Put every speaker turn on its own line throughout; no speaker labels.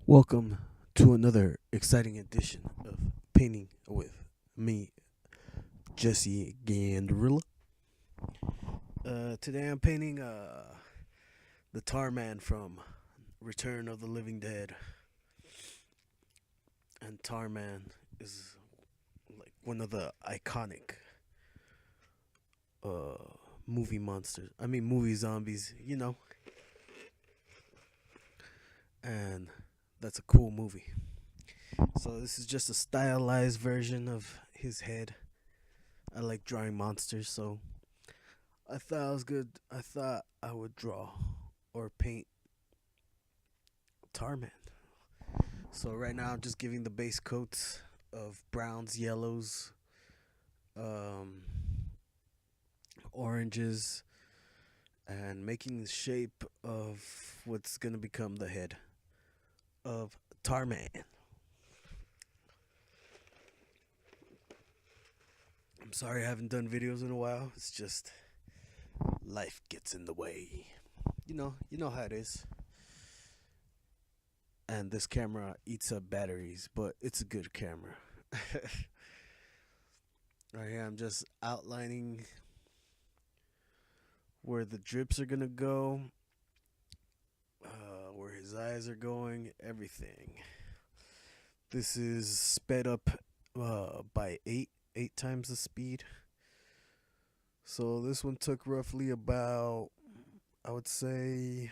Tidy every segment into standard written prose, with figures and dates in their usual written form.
Welcome to another exciting edition of Painting with me, Jesse Gandrilla. Today I'm painting the Tarman from Return of the Living Dead. And Tarman is like one of the iconic uh, movie monsters. I mean, movie zombies, and that's a cool movie. So this is just a stylized version of his head. I like drawing monsters, so I thought it was good. I thought I would draw or paint Tarman. So right now I'm just giving the base coats of browns, yellows, um, oranges, and making the shape of what's gonna become the head of Tarman. I'm sorry I haven't done videos in a while. It's just life gets in the way. You know how it is. And this camera eats up batteries, but it's a good camera. Right here, I'm just outlining where the drips are gonna go, where his eyes are going, everything. This is sped up by eight times the speed. So this one took roughly about, I would say,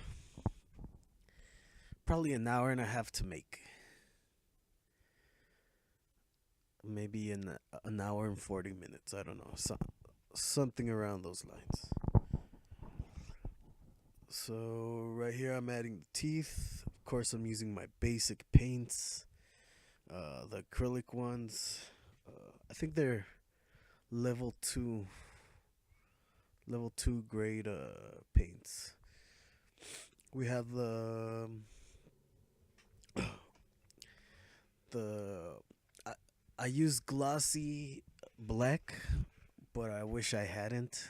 probably an hour and a half to make. Maybe in an hour and 40 minutes. I don't know. Something around those lines. So right here I'm adding the teeth. Of course I'm using my basic paints. The acrylic ones. I think they're level 2 grade paints. We have the I use glossy black, but I wish I hadn't.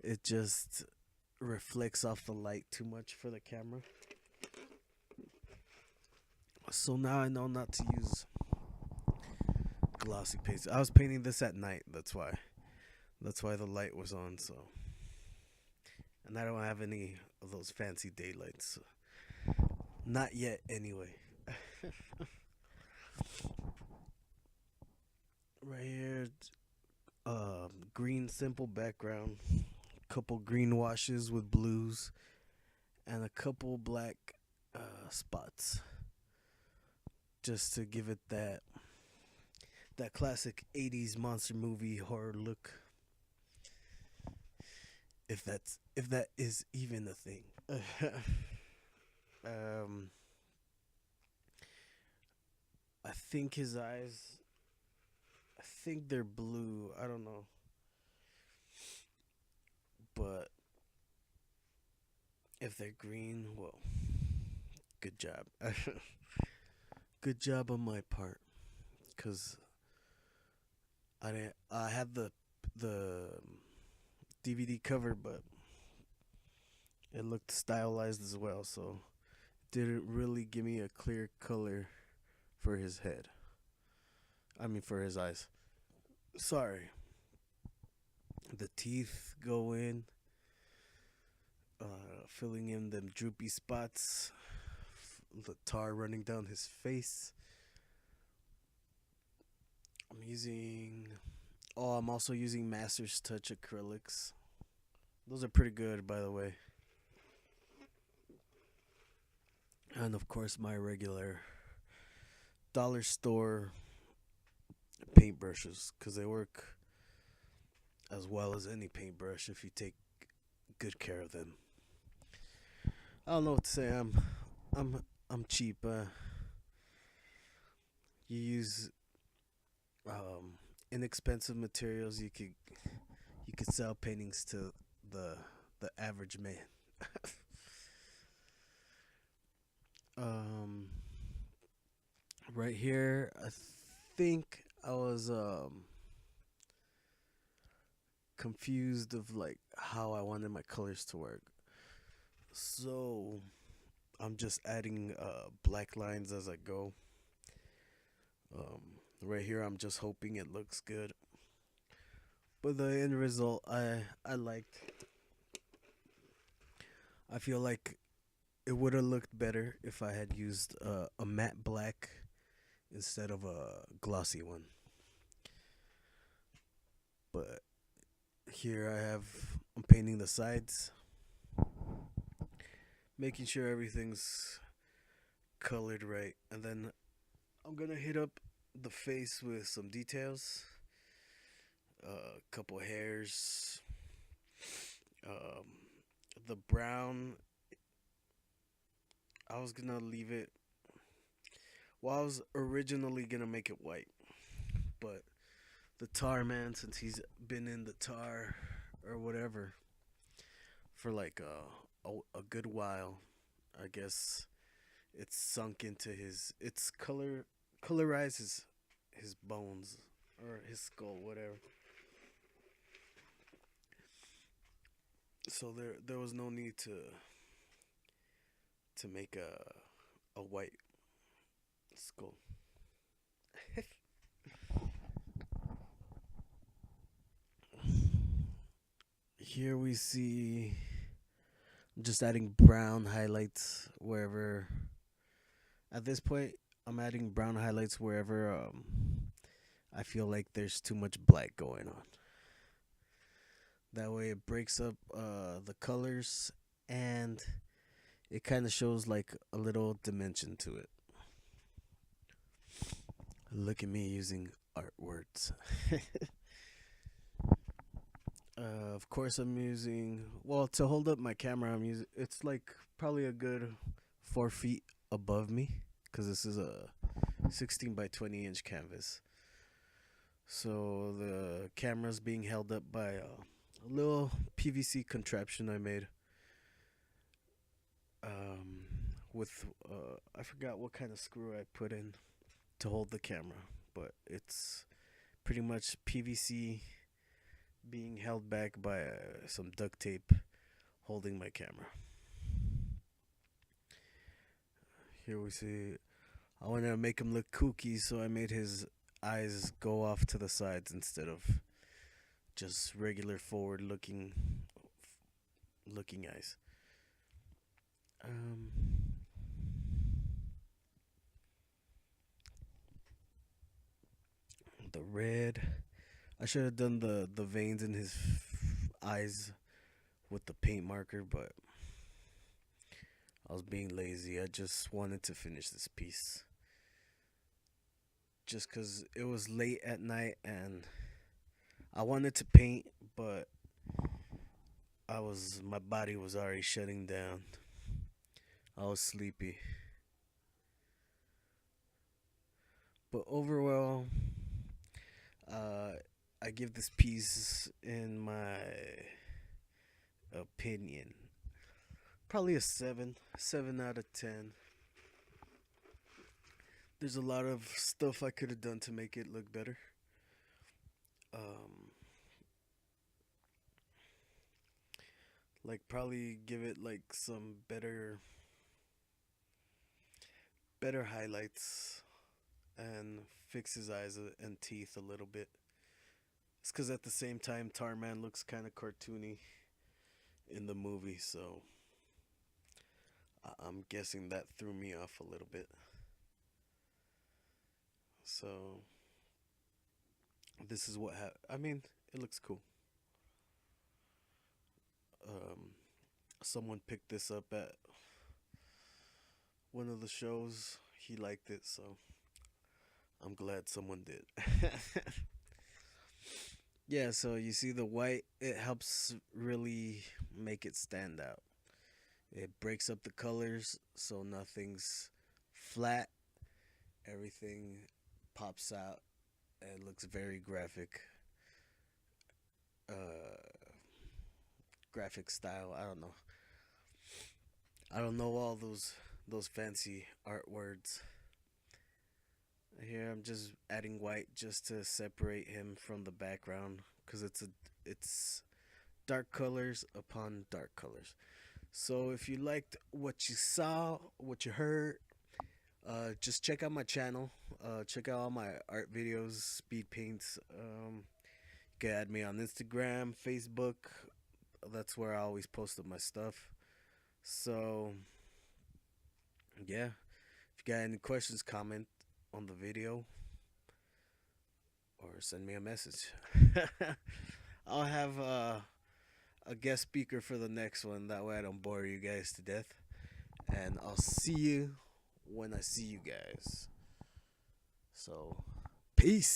It just reflects off the light too much for the camera. So now I know not to use glossy paints. I was painting this at night, that's why. That's why the light was on, so. And I don't have any of those fancy daylights. Not yet, anyway. Right here, green simple background, couple green washes with blues, and a couple black spots, just to give it that classic '80s monster movie horror look. If that is even a thing. um, I think his eyes. I think they're blue. I don't know, but if they're green, well, good job. Good job on my part, cause I didn't. I had the DVD cover, but it looked stylized as well, so didn't really give me a clear color for his head. I mean, for his eyes. Sorry. The teeth go in, filling in them droopy spots, the tar running down his face. I'm using. Oh, I'm also using Master's Touch acrylics. Those are pretty good, by the way. And of course, my regular dollar store paintbrushes, because they work as well as any paintbrush if you take good care of them. I don't know what to say. I'm cheap. You use inexpensive materials. You could sell paintings to the the average man. um, right here, I think I was confused of like how I wanted my colors to work. So I'm just adding black lines as I go. Um, right here, I'm just hoping it looks good. But the end result, I liked. I feel like it would have looked better if I had used a matte black instead of a glossy one. But here I have, I'm painting the sides, making sure everything's colored right, and then I'm gonna hit up the face with some details, a couple hairs, um, the brown. I was gonna leave it. Well, I was originally gonna make it white, but the tar man, since he's been in the tar or whatever for like a good while, I guess it's sunk into it's colorized his bones or his skull, whatever. So there was no need to make a white skull. Here we see I'm just adding brown highlights wherever. At this point, I'm adding brown highlights wherever I feel like there's too much black going on. That way, it breaks up the colors and it kind of shows like a little dimension to it. Look at me using art words. Of course, I'm using, well, to hold up my camera. I'm using, it's like probably a good 4 feet above me because this is a 16 by 20 inch canvas. So the camera's being held up by a little PVC contraption I made. Um, with I forgot what kind of screw I put in to hold the camera, but it's pretty much PVC being held back by some duct tape holding my camera. Here we see I wanted to make him look kooky, so I made his eyes go off to the sides instead of just regular forward looking eyes. Um, the red. I should have done the veins in his eyes with the paint marker, but I was being lazy. I just wanted to finish this piece. Just because it was late at night and I wanted to paint, but my body was already shutting down. I was sleepy. But overall, uh, I give this piece, in my opinion, probably a 7 out of 10. There's a lot of stuff I could have done to make it look better. Um, like probably give it like some better highlights and fix his eyes and teeth a little bit. It's because at the same time, Tarman looks kind of cartoony in the movie, so I'm guessing that threw me off a little bit. So this is what I mean, it looks cool. Um, someone picked this up at one of the shows. He liked it, so I'm glad someone did. Yeah, so you see the white, it helps really make it stand out. It breaks up the colors so nothing's flat. Everything pops out and looks very graphic. Uh, graphic style. I don't know. I don't know all those fancy art words. Here I'm just adding white just to separate him from the background because it's dark colors upon dark colors. So if you liked what you saw, what you heard, just check out my channel. Check out all my art videos, speed paints. You can add me on Instagram, Facebook. That's where I always post up my stuff. So yeah, if you got any questions, comment on the video or send me a message. I'll have a guest speaker for the next one. That way I don't bore you guys to death. And I'll see you when I see you guys. So, peace.